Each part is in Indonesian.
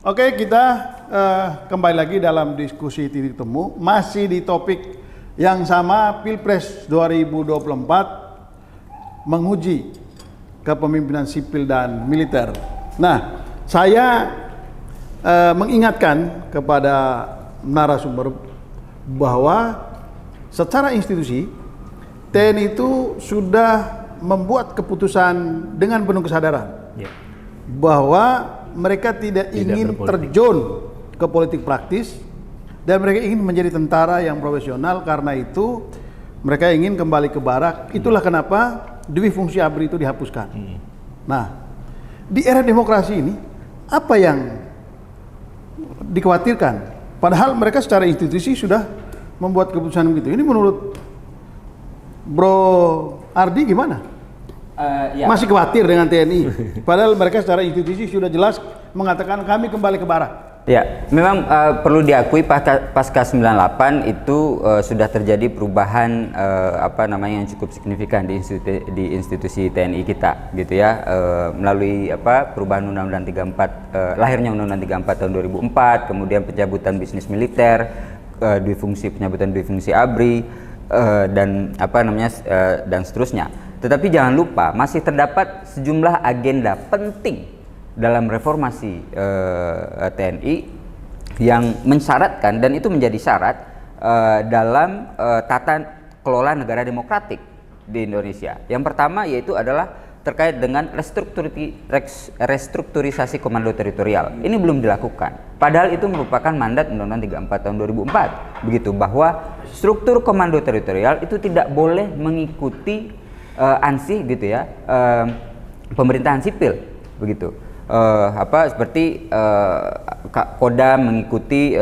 Oke, kita kembali lagi dalam diskusi titik temu, masih di topik yang sama, Pilpres 2024 menguji kepemimpinan sipil dan militer. Nah, saya mengingatkan kepada narasumber bahwa secara institusi TNI itu sudah membuat keputusan dengan penuh kesadaran bahwa mereka tidak ingin terjun ke politik praktis dan mereka ingin menjadi tentara yang profesional. Karena itu mereka ingin kembali ke barak. Itulah kenapa dwi fungsi ABRI itu dihapuskan. Nah, di era demokrasi ini apa yang dikhawatirkan? Padahal mereka secara institusi sudah membuat keputusan begitu. Ini menurut Bro Ardi gimana? Masih khawatir dengan TNI, padahal mereka secara institusi sudah jelas mengatakan kami kembali ke barak. Ya, memang perlu diakui pasca 98 itu sudah terjadi perubahan yang cukup signifikan di institusi TNI kita, gitu ya, melalui perubahan Undang-Undang 34, lahirnya Undang-Undang 34 tahun 2004, kemudian pencabutan bisnis militer, pencabutan dui fungsi ABRI, dan seterusnya. Tetapi jangan lupa masih terdapat sejumlah agenda penting dalam reformasi TNI yang mensyaratkan, dan itu menjadi syarat dalam tata kelola negara demokratik di Indonesia. Yang pertama yaitu adalah terkait dengan restrukturisasi komando teritorial. Ini belum dilakukan. Padahal itu merupakan mandat Undang-Undang 34 tahun 2004. Begitu, bahwa struktur komando teritorial itu tidak boleh mengikuti ansih, gitu ya, pemerintahan sipil, begitu. Seperti Kodam mengikuti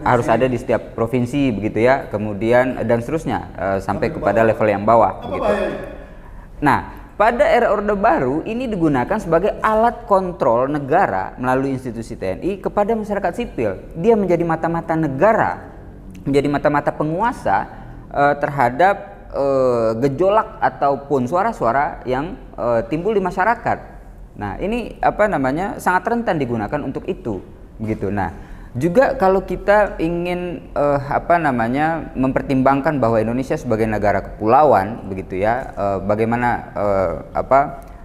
harus ada di setiap provinsi, begitu ya, kemudian dan seterusnya sampai kepada level yang bawah, begitu. Nah, pada era Orde Baru ini digunakan sebagai alat kontrol negara melalui institusi TNI kepada masyarakat sipil. Dia menjadi mata-mata negara, menjadi mata-mata penguasa terhadap gejolak ataupun suara-suara yang timbul di masyarakat. Nah, ini sangat rentan digunakan untuk itu, begitu. Nah, juga kalau kita ingin mempertimbangkan bahwa Indonesia sebagai negara kepulauan, begitu ya, bagaimana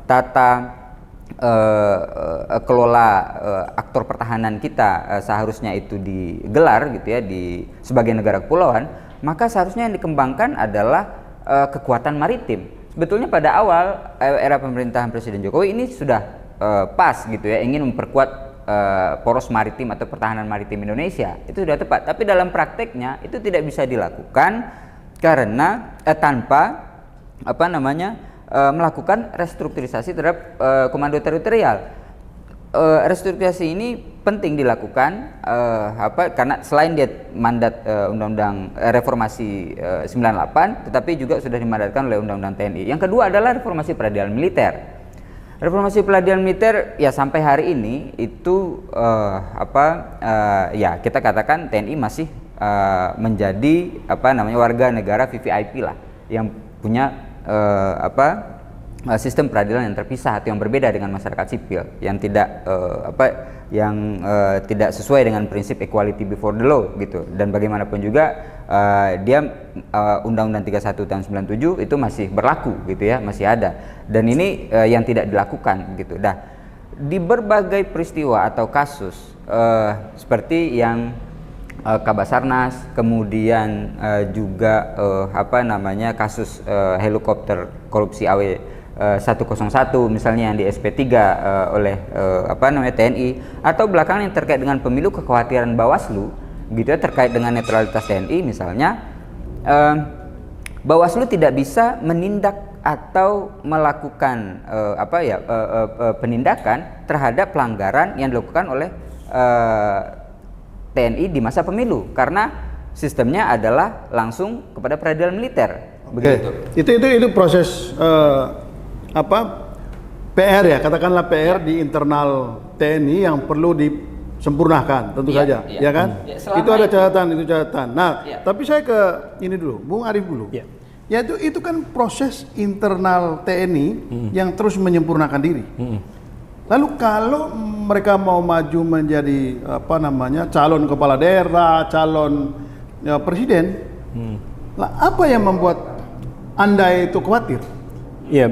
tata kelola aktor pertahanan kita seharusnya itu digelar, gitu ya, sebagai negara kepulauan, maka seharusnya yang dikembangkan adalah kekuatan maritim. Sebetulnya pada awal era pemerintahan Presiden Jokowi ini sudah pas, gitu ya, ingin memperkuat poros maritim atau pertahanan maritim Indonesia. Itu sudah tepat. Tapi dalam prakteknya itu tidak bisa dilakukan karena tanpa melakukan restrukturisasi terhadap komando teritorial. Restrukturisasi ini penting dilakukan karena selain dia mandat Undang-Undang Reformasi 98, tetapi juga sudah dimandatkan oleh Undang-Undang TNI. Yang kedua adalah reformasi peradilan militer. Reformasi peradilan militer ya sampai hari ini itu ya kita katakan TNI masih menjadi warga negara VVIP lah, yang punya sistem peradilan yang terpisah atau yang berbeda dengan masyarakat sipil yang tidak tidak sesuai dengan prinsip equality before the law, gitu. Dan bagaimanapun juga dia Undang-Undang 31 tahun 97 itu masih berlaku, gitu ya, masih ada. Dan ini yang tidak dilakukan, gitu. Nah, di berbagai peristiwa atau kasus seperti yang Kabasarnas, kemudian juga kasus helikopter korupsi AW 101 misalnya yang di SP3 oleh TNI, atau belakangan yang terkait dengan pemilu, kekhawatiran Bawaslu, gitu ya, terkait dengan netralitas TNI misalnya. Bawaslu tidak bisa menindak atau melakukan penindakan terhadap pelanggaran yang dilakukan oleh TNI di masa pemilu karena sistemnya adalah langsung kepada peradilan militer. Begitu. Itu proses PR ya, katakanlah PR di internal TNI yang perlu disempurnakan, tentu saja, ya kan? Itu ada catatan. Nah, tapi saya ke ini dulu, Bung Arief dulu. Ya itu kan proses internal TNI yang terus menyempurnakan diri. Lalu kalau mereka mau maju menjadi calon kepala daerah, calon presiden. Lah, apa yang membuat Anda itu khawatir? Ya,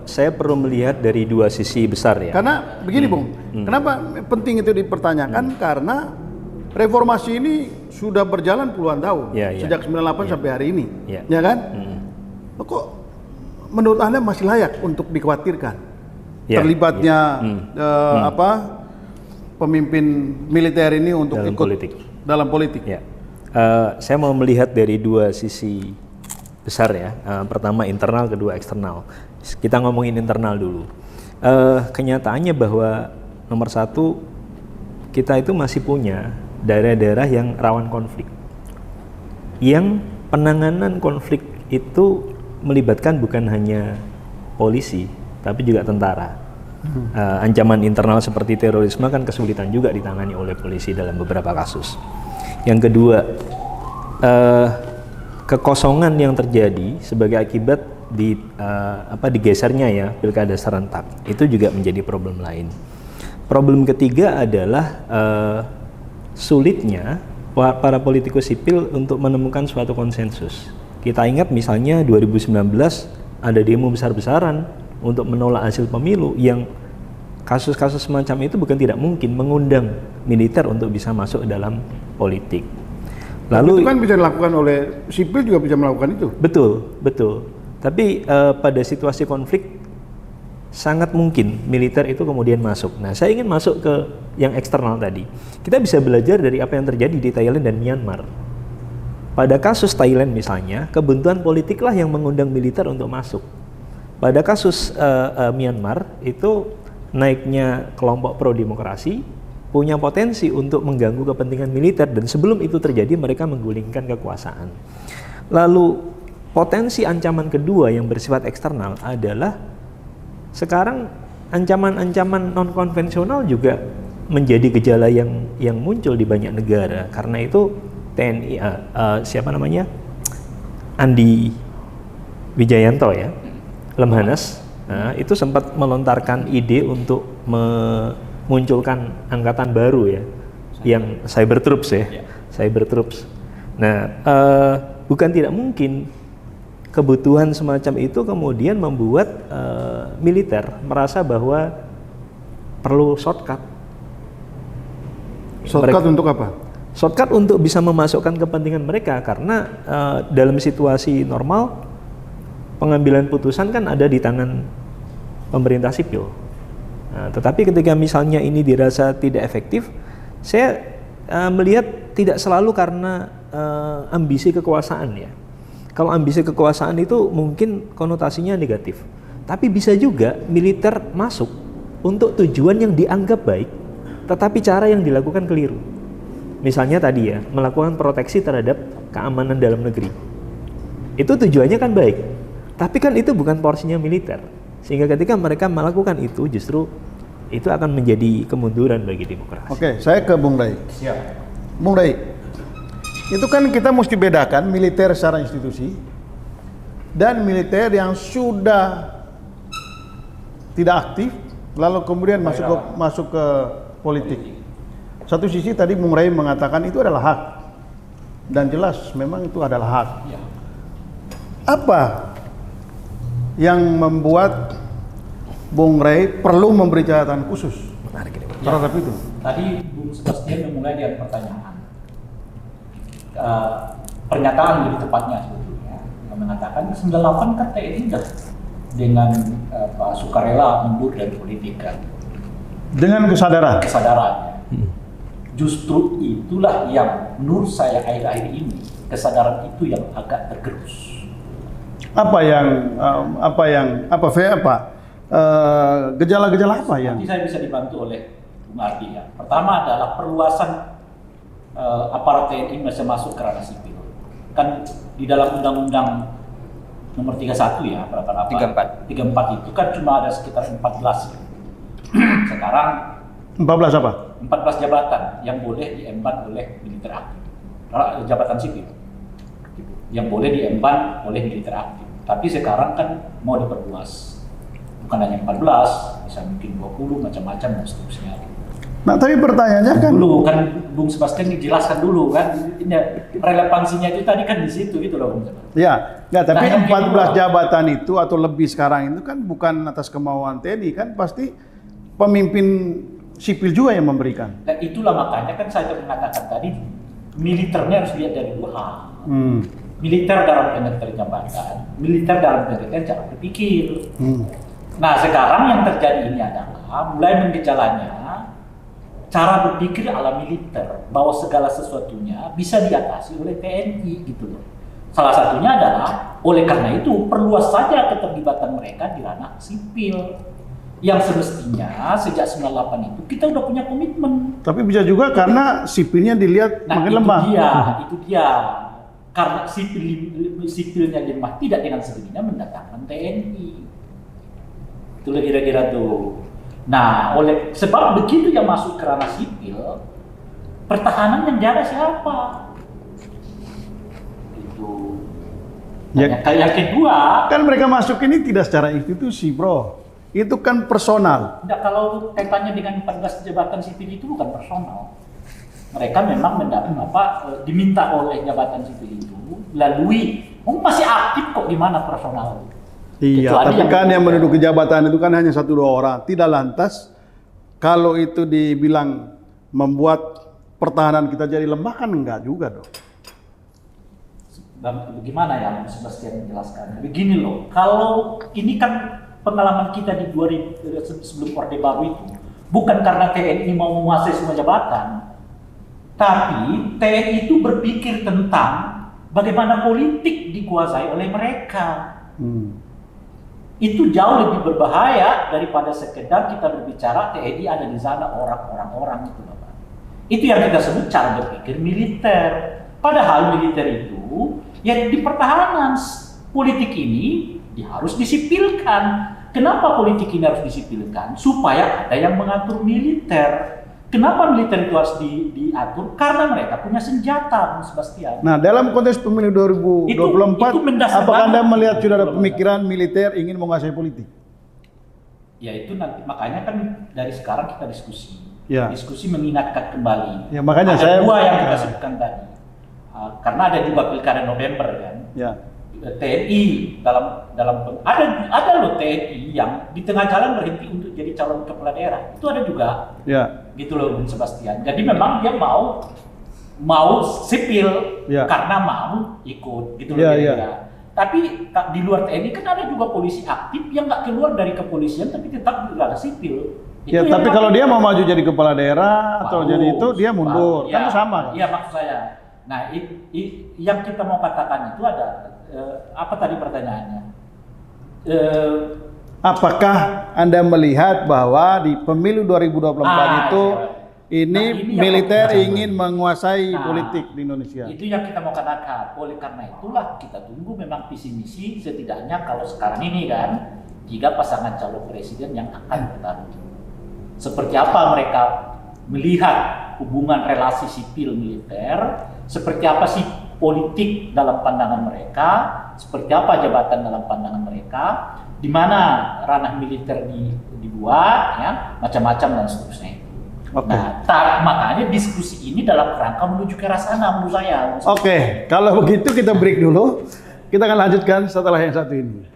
saya perlu melihat dari dua sisi besar ya. Karena begini Bung, kenapa penting itu dipertanyakan? Karena reformasi ini sudah berjalan puluhan tahun, sejak 98 sampai hari ini, ya kan? Kok menurut Anda masih layak untuk dikhawatirkan? Terlibatnya pemimpin militer ini untuk dalam ikut politik. Dalam politik. Ya. Saya mau melihat dari dua sisi besar ya. Pertama internal, kedua eksternal. Kita ngomongin internal dulu. Kenyataannya bahwa nomor satu, kita itu masih punya daerah-daerah yang rawan konflik, yang penanganan konflik itu melibatkan bukan hanya polisi tapi juga tentara. Ancaman internal seperti terorisme kan kesulitan juga ditangani oleh polisi dalam beberapa kasus. Yang kedua, kekosongan yang terjadi sebagai akibat digesernya ya pilkada serentak itu juga menjadi problem lain. Problem ketiga adalah sulitnya para politikus sipil untuk menemukan suatu konsensus. Kita ingat misalnya 2019 ada demo besar-besaran untuk menolak hasil pemilu, yang kasus-kasus semacam itu bukan tidak mungkin mengundang militer untuk bisa masuk ke dalam politik. Lalu itu kan bisa dilakukan oleh sipil, juga bisa melakukan itu. Betul. Tapi pada situasi konflik sangat mungkin militer itu kemudian masuk. Nah, saya ingin masuk ke yang eksternal tadi. Kita bisa belajar dari apa yang terjadi di Thailand dan Myanmar. Pada kasus Thailand misalnya, kebuntuan politiklah yang mengundang militer untuk masuk. Pada kasus Myanmar itu naiknya kelompok pro-demokrasi punya potensi untuk mengganggu kepentingan militer, dan sebelum itu terjadi mereka menggulingkan kekuasaan. Lalu potensi ancaman kedua yang bersifat eksternal adalah sekarang ancaman-ancaman non-konvensional juga menjadi gejala yang muncul di banyak negara. Karena itu TNI, Andi Wijayanto ya, Lemhanas, itu sempat melontarkan ide untuk memunculkan angkatan baru ya, yang cyber troops ya, cyber troops. Nah, bukan tidak mungkin kebutuhan semacam itu kemudian membuat militer merasa bahwa perlu shortcut. Shortcut untuk apa? Shortcut untuk bisa memasukkan kepentingan mereka, karena dalam situasi normal pengambilan putusan kan ada di tangan pemerintah sipil. Nah, tetapi ketika misalnya ini dirasa tidak efektif, saya melihat tidak selalu karena ambisi kekuasaan ya. Kalau ambisi kekuasaan itu mungkin konotasinya negatif, tapi bisa juga militer masuk untuk tujuan yang dianggap baik, tetapi cara yang dilakukan keliru. Misalnya tadi ya, melakukan proteksi terhadap keamanan dalam negeri. Itu tujuannya kan baik, tapi kan itu bukan porsinya militer. Sehingga ketika mereka melakukan itu, justru itu akan menjadi kemunduran bagi demokrasi. Oke, saya ke Bung Rai. Siap. Bung Rai, itu kan kita mesti bedakan militer secara institusi dan militer yang sudah tidak aktif lalu kemudian masuk ke politik. Satu sisi tadi Bung Rai mengatakan itu adalah hak, dan jelas memang itu adalah hak. Ya. Apa yang membuat Bung Rai perlu memberi catatan khusus terhadap itu? Tadi Bung Sebastian memulai dengan pertanyaan. Pernyataan lebih tepatnya sebetulnya yang mengatakan 98 kan TNI sudah dengan sukarela mundur dari politik kan. Dengan kesadaran. Justru itulah yang menurut saya akhir-akhir ini kesadaran itu yang agak tergerus. Gejala-gejala apa yang? Nanti saya bisa dibantu oleh Bung Ardi ya. Pertama adalah perluasan aparat TNI masuk ke ranah sipil. Kan di dalam Undang-Undang nomor 31 ya, 34 itu kan cuma ada sekitar 14 ya. Sekarang 14 apa? 14 jabatan yang boleh diemban oleh militer aktif. Jabatan sipil yang boleh diemban oleh militer aktif. Tapi sekarang kan mau diperluas. bukan hanya 14, bisa mungkin 20 macam-macam dan seterusnya. Nah, tapi pertanyaannya kan Dulu kan Bung Sebastian dijelaskan dulu kan, ini relevansinya itu tadi kan di situ gitu loh Bung Sebastian. ya, nggak, tapi Nah, yang 14 kedua. jabatan itu atau lebih sekarang itu kan bukan atas kemauan TNI, kan pasti pemimpin sipil juga yang memberikan. Dan itulah makanya kan saya mengatakan tadi, militernya harus lihat dari dua hal. Militer dalam pengertian jabatan, militer dalam pengertian cara berpikir. Nah sekarang yang terjadi ini adalah mulai menggejalanya cara berpikir ala militer, bahwa segala sesuatunya bisa diatasi oleh TNI gitu loh. Salah satunya adalah oleh karena itu perluas saja keterlibatan mereka di ranah sipil. Yang semestinya sejak 98 itu kita udah punya komitmen. Tapi bisa juga karena sipilnya dilihat Nah makin itu lemah. itu dia. Karena sipilnya lemah, tidak dengan sendirinya mendatangkan TNI. Itulah kira-kira tuh. Nah, sebab begitu yang masuk ke ranah sipil, pertahanan yang jaga siapa? Itu. Ya. Yang kedua, Kan mereka masuk ini tidak secara institusi, bro. Itu kan personal. enggak, kalau kaitannya dengan 14 jabatan sipil itu bukan personal. Mereka memang diminta oleh jabatan sipil itu lalui, masih aktif kok, di mana personal. Iya, Kecuali tapi kan yang menduduki jabatan itu kan hanya 1-2 orang. Tidak lantas kalau itu dibilang membuat pertahanan kita jadi lemah, kan enggak juga dong. Bagaimana ya Sebastian menjelaskan? Begini loh, kalau ini kan pengalaman kita di 2000 sebelum Orde Baru itu, bukan karena TNI mau menguasai semua jabatan, tapi TNI itu berpikir tentang bagaimana politik dikuasai oleh mereka. Itu jauh lebih berbahaya daripada sekedar kita berbicara TNI ada di sana orang itu, Bapak. Itu yang kita sebut cara berpikir militer. Padahal militer itu ya di pertahanan politik ini harus disipilkan. Kenapa politik ini harus disipilkan? Supaya ada yang mengatur militer. Kenapa militer itu harus diatur? Karena mereka punya senjata, Bung Sebastian. Nah, dalam konteks pemilu 2024, itu mendasar apakah Anda banget. melihat sudah ada pemikiran militer ingin menguasai politik? Ya itu nanti, makanya kan dari sekarang kita diskusi. Ya. Diskusi mengingatkan kembali. Ya, makanya ada saya- dua yang kita Ya. sebutkan tadi. Karena ada juga pilkada November kan. Ya. TNI ada loh TNI yang di tengah jalan berhenti untuk jadi calon kepala daerah. Itu ada juga. Ya. Gitu loh Bung Sebastian. Jadi memang dia mau sipil Ya. karena mau ikut gitu loh Ya, kira-kira. ya. Tapi di luar TNI kan ada juga polisi aktif yang nggak keluar dari kepolisian tapi tetap di ranah sipil. Ya, Itu tapi yang kalau dia mau maju jadi kepala daerah atau bagus, jadi itu, dia mundur. bagus. Kan Ya, itu sama kan? Iya maksud saya. Nah, yang kita mau katakan itu ada apa tadi pertanyaannya? Apakah Anda melihat bahwa di pemilu 2024 itu iya. ini Nah, ini yang militer mau- ingin menguasai Nah, politik di Indonesia? Itu yang kita mau katakan. Oleh karena itulah kita tunggu memang visi misi setidaknya kalau sekarang ini kan 3 pasangan calon presiden yang akan bertarung. Seperti apa mereka melihat hubungan relasi sipil militer, seperti apa sih politik dalam pandangan mereka, seperti apa jabatan dalam pandangan mereka, di mana ranah militer dibuat, ya, macam-macam dan seterusnya. Oke. Nah, makanya diskusi ini dalam kerangka menuju ke arah sana menurut saya. Oke, kalau begitu kita break dulu. Kita akan lanjutkan setelah yang satu ini.